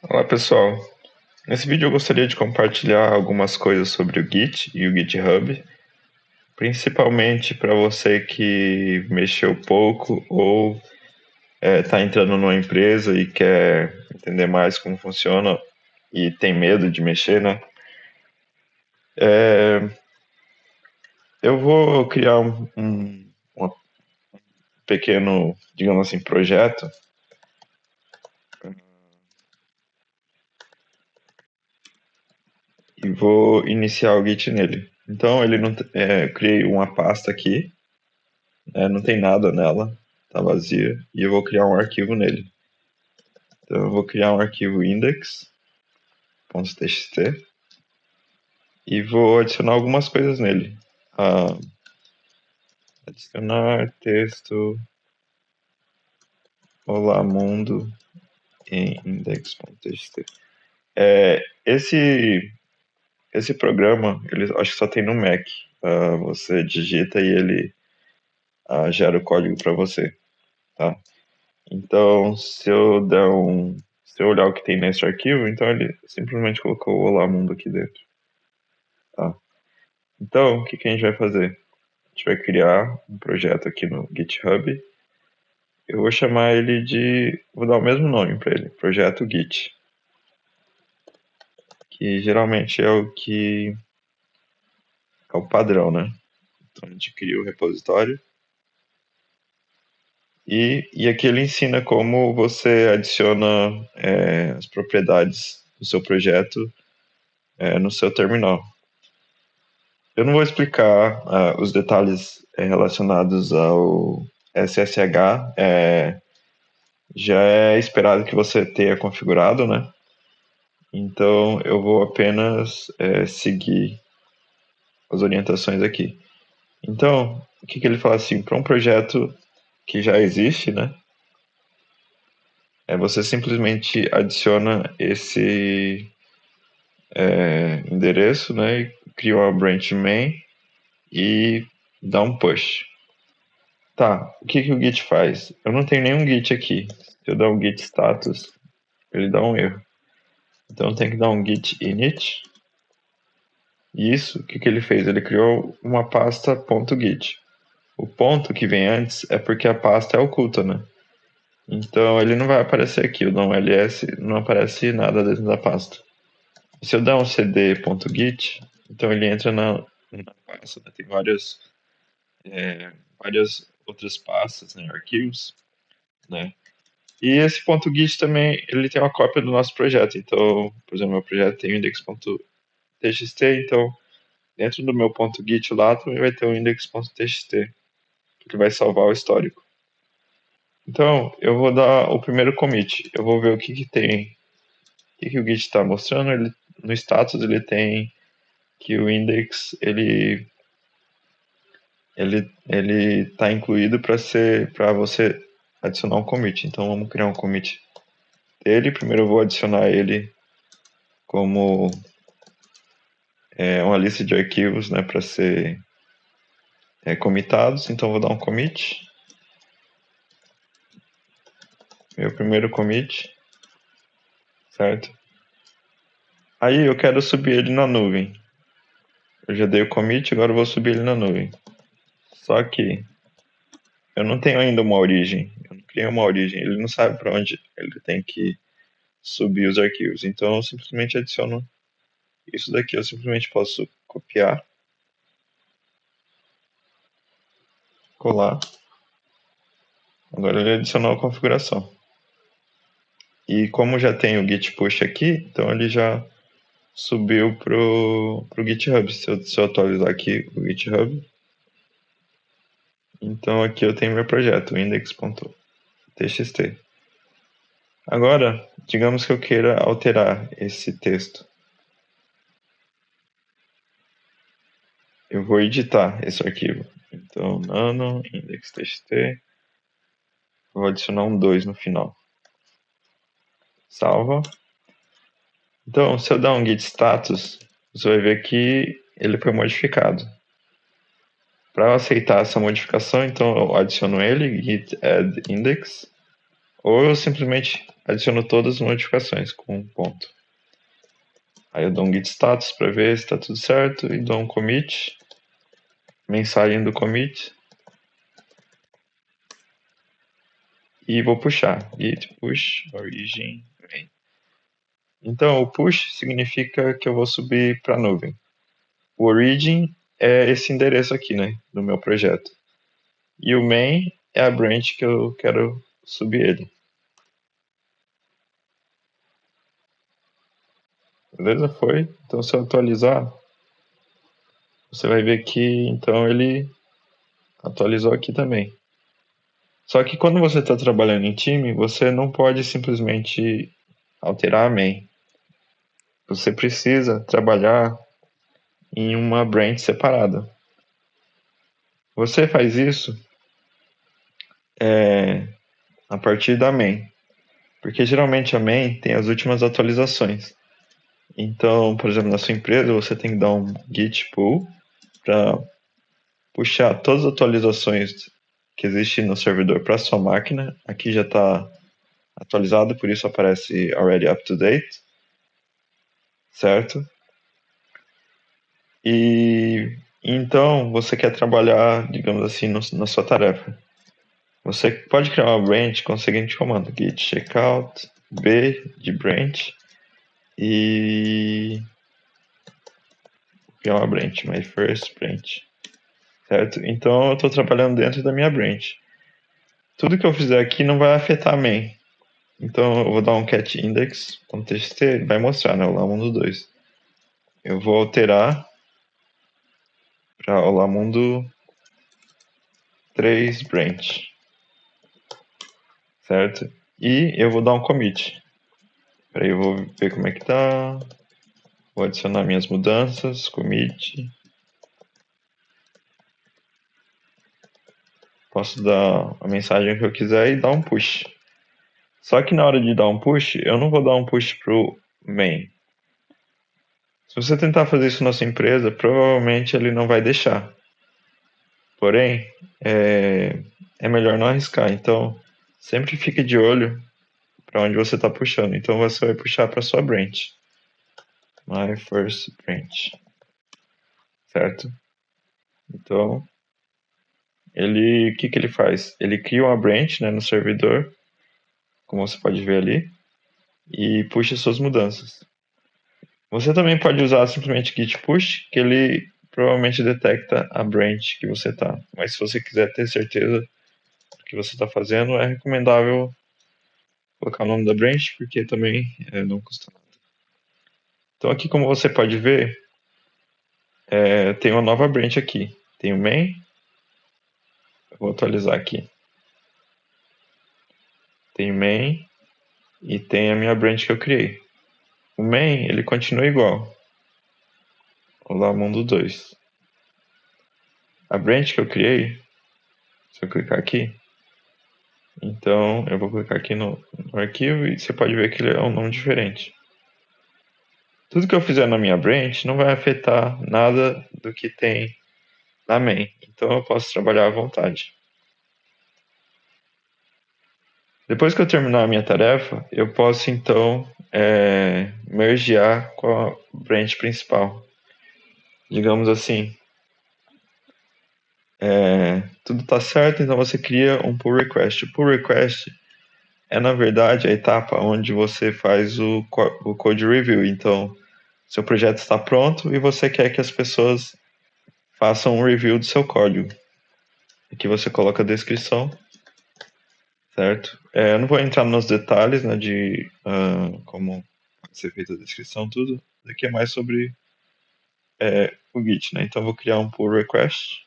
Olá pessoal, nesse vídeo eu gostaria de compartilhar algumas coisas sobre o Git e o GitHub, principalmente para você que mexeu pouco ou está entrando numa empresa e quer entender mais como funciona e tem medo de mexer, né? Eu vou criar um pequeno, digamos assim, projeto e vou iniciar o Git nele. Então ele não, eu criei uma pasta aqui. Não tem nada nela, tá vazia, e eu vou criar um arquivo nele. Então eu vou criar um arquivo index.txt e vou adicionar algumas coisas nele. Adicionar texto Olá Mundo em index.txt. Esse programa, ele acho que só tem no Mac. Você digita e ele gera o código para você, tá? Então, se eu olhar o que tem nesse arquivo, então ele simplesmente colocou o Olá Mundo aqui dentro. Tá? Então, o que a gente vai fazer? A gente vai criar um projeto aqui no GitHub. Eu vou chamar ele de... Vou dar o mesmo nome para ele, Projeto Git. Que geralmente é o que é o padrão, né? Então a gente cria o repositório. E aqui ele ensina como você adiciona as propriedades do seu projeto no seu terminal. Eu não vou explicar os detalhes relacionados ao SSH. Já é esperado que você tenha configurado, né? Então eu vou apenas seguir as orientações aqui. Então, o que ele fala assim? Para um projeto que já existe, né? Você simplesmente adiciona esse endereço, né? E cria uma branch main e dá um push. Tá, o que o Git faz? Eu não tenho nenhum Git aqui. Se eu dar um Git status, ele dá um erro. Então eu tenho que dar um Git init. E isso, o que ele fez? Ele criou uma pasta .git. O ponto que vem antes é porque a pasta é oculta, né? Então ele não vai aparecer aqui, o DOM ls não aparece nada dentro da pasta. Se eu der um cd.git, então ele entra na pasta, né? Tem várias outras pastas, né? Arquivos, né? E esse .git também, ele tem uma cópia do nosso projeto. Então, por exemplo, meu projeto tem o index.txt, então dentro do meu .git lá também vai ter o index.txt, que vai salvar o histórico. Então, eu vou dar o primeiro commit. Eu vou ver o que tem, o que o Git está mostrando. Ele, no status ele tem que o index ele está incluído para você adicionar um commit. Então vamos criar um commit dele. Primeiro eu vou adicionar ele como uma lista de arquivos, né, para ser commitados. Então vou dar um commit. Meu primeiro commit, certo? Aí eu quero subir ele na nuvem. Eu já dei o commit, agora eu vou subir ele na nuvem. Só que eu não tenho ainda uma origem. Eu não criei uma origem. Ele não sabe para onde ele tem que subir os arquivos. Então eu simplesmente adiciono isso daqui. Eu simplesmente posso copiar, colar. Agora ele adicionou a configuração. E como já tem o git push aqui, então ele já subiu pro GitHub. Se eu atualizar aqui o GitHub, então aqui eu tenho meu projeto, index.txt. Agora, digamos que eu queira alterar esse texto. Eu vou editar esse arquivo. Então, nano, index.txt, vou adicionar um 2 no final. Salva. Então, se eu dar um git status, você vai ver que ele foi modificado. Para aceitar essa modificação, então eu adiciono ele, git add index, ou eu simplesmente adiciono todas as modificações com um ponto. Aí eu dou um git status para ver se está tudo certo e dou um commit, mensagem do commit, e vou puxar, git push origin main. Então o push significa que eu vou subir para a nuvem. O origin é esse endereço aqui, né, do meu projeto. E o main é a branch que eu quero subir ele. Beleza? Foi? Então se eu atualizar, você vai ver que então ele atualizou aqui também. Só que quando você está trabalhando em time, você não pode simplesmente alterar a main. Você precisa trabalhar em uma branch separada. Você faz isso a partir da main, porque geralmente a main tem as últimas atualizações. Então, por exemplo, na sua empresa, você tem que dar um git pull para puxar todas as atualizações que existem no servidor para sua máquina. Aqui já está atualizado, por isso aparece already up to date, certo? E então você quer trabalhar, digamos assim, na sua tarefa. Você pode criar uma branch com o seguinte comando: git checkout b de branch e criar uma branch, my first branch, certo? Então eu estou trabalhando dentro da minha branch. Tudo que eu fizer aqui não vai afetar a main. Então eu vou dar um cat index.txt, ele vai mostrar, né, o Lamundo 2. Eu vou alterar para o Lamundo 3 branch, certo? E eu vou dar um commit. Peraí, eu vou ver como é que tá. Vou adicionar minhas mudanças, commit. Posso dar a mensagem que eu quiser e dar um push. Só que na hora de dar um push, eu não vou dar um push pro main. Se você tentar fazer isso na sua empresa, provavelmente ele não vai deixar. Porém, é melhor não arriscar. Então, sempre fique de olho para onde você está puxando. Então, você vai puxar para sua branch. My first branch. Certo? Então, o que ele faz? Ele cria uma branch, né, no servidor, como você pode ver ali, e puxa suas mudanças. Você também pode usar simplesmente git push, que ele provavelmente detecta a branch que você está. Mas se você quiser ter certeza do que você está fazendo, é recomendável colocar o nome da branch, porque também não custa nada. Então aqui, como você pode ver, tem uma nova branch aqui. Tem o main. Eu vou atualizar aqui. Tem o main e tem a minha branch que eu criei. O main, ele continua igual. Olá, mundo 2. A branch que eu criei, se eu clicar aqui, então eu vou clicar aqui no arquivo e você pode ver que ele é um nome diferente. Tudo que eu fizer na minha branch não vai afetar nada do que tem na main. Então eu posso trabalhar à vontade. Depois que eu terminar a minha tarefa, eu posso então mergear com a branch principal. Digamos assim, tudo está certo, então você cria um pull request. O pull request é, na verdade, a etapa onde você faz o code review. Então, seu projeto está pronto e você quer que as pessoas façam um review do seu código. Aqui você coloca a descrição, certo? Eu não vou entrar nos detalhes, né, de como ser feita a descrição, tudo. Aqui é mais sobre o Git, né? Então, eu vou criar um pull request.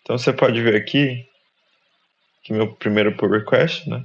Então, você pode ver aqui que meu primeiro pull request, né?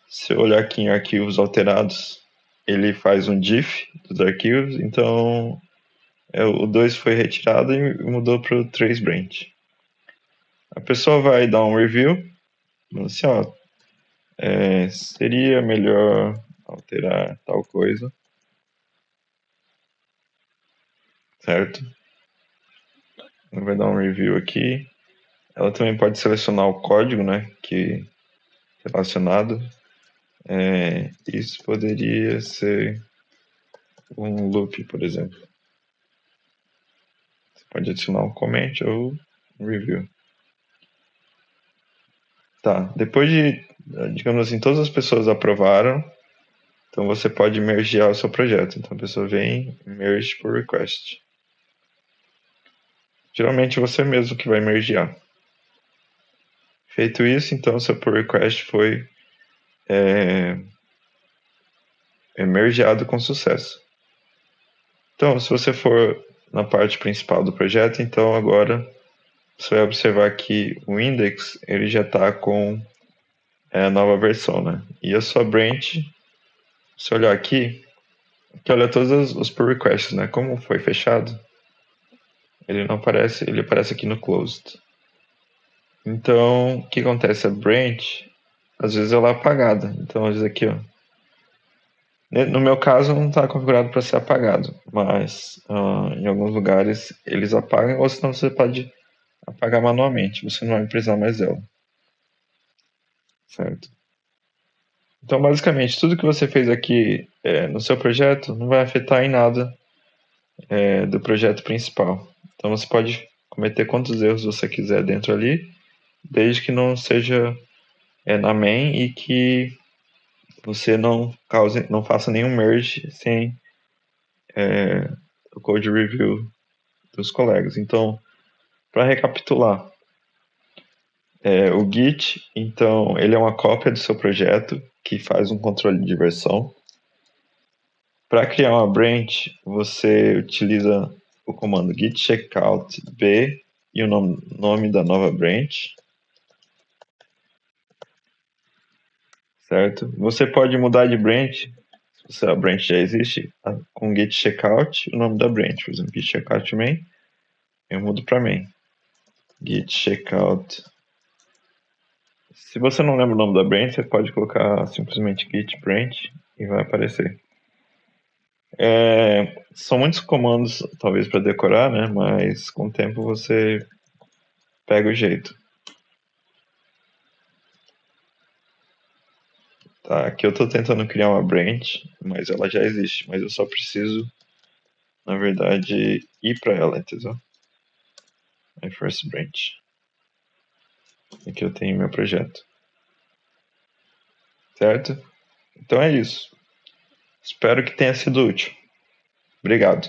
Se eu olhar aqui em arquivos alterados, ele faz um diff dos arquivos. Então, o 2 foi retirado e mudou para o 3 branch. A pessoa vai dar um review, assim, ó, seria melhor alterar tal coisa, certo? Ela vai dar um review aqui. Ela também pode selecionar o código, né, que relacionado. Isso poderia ser um loop, por exemplo. Você pode adicionar um comment ou um review. Tá, depois de, digamos assim, todas as pessoas aprovaram, então você pode mergear o seu projeto. Então a pessoa vem, merge por request. Geralmente você mesmo que vai mergear. Feito isso, então seu pull request foi mergeado com sucesso. Então, se você for na parte principal do projeto, então agora você vai observar que o index ele já está com a nova versão, né? E a sua branch, se olhar aqui, que olha todos os pull requests, né? Como foi fechado, ele não aparece, ele aparece aqui no closed. Então, o que acontece? A branch, às vezes ela é apagada. Então, às vezes aqui, ó. No meu caso, não está configurado para ser apagado, mas em alguns lugares eles apagam, ou senão você pode apagar manualmente, você não vai precisar mais dela. Certo? Então, basicamente, tudo que você fez aqui no seu projeto não vai afetar em nada do projeto principal. Então, você pode cometer quantos erros você quiser dentro ali, desde que não seja na main e que você não faça nenhum merge sem o code review dos colegas. Então, para recapitular, o Git, então, ele é uma cópia do seu projeto que faz um controle de versão. Para criar uma branch, você utiliza o comando git checkout b e o nome da nova branch, certo? Você pode mudar de branch, se a branch já existe, com git checkout o nome da branch. Por exemplo, git checkout main, eu mudo para main. Git checkout. Se você não lembra o nome da branch, você pode colocar simplesmente git branch e vai aparecer. São muitos comandos, talvez, para decorar, né? Mas com o tempo você pega o jeito. Tá, aqui eu estou tentando criar uma branch, mas ela já existe. Mas eu só preciso, na verdade, ir para ela, entendeu? My first branch. Aqui eu tenho meu projeto. Certo? Então é isso. Espero que tenha sido útil. Obrigado.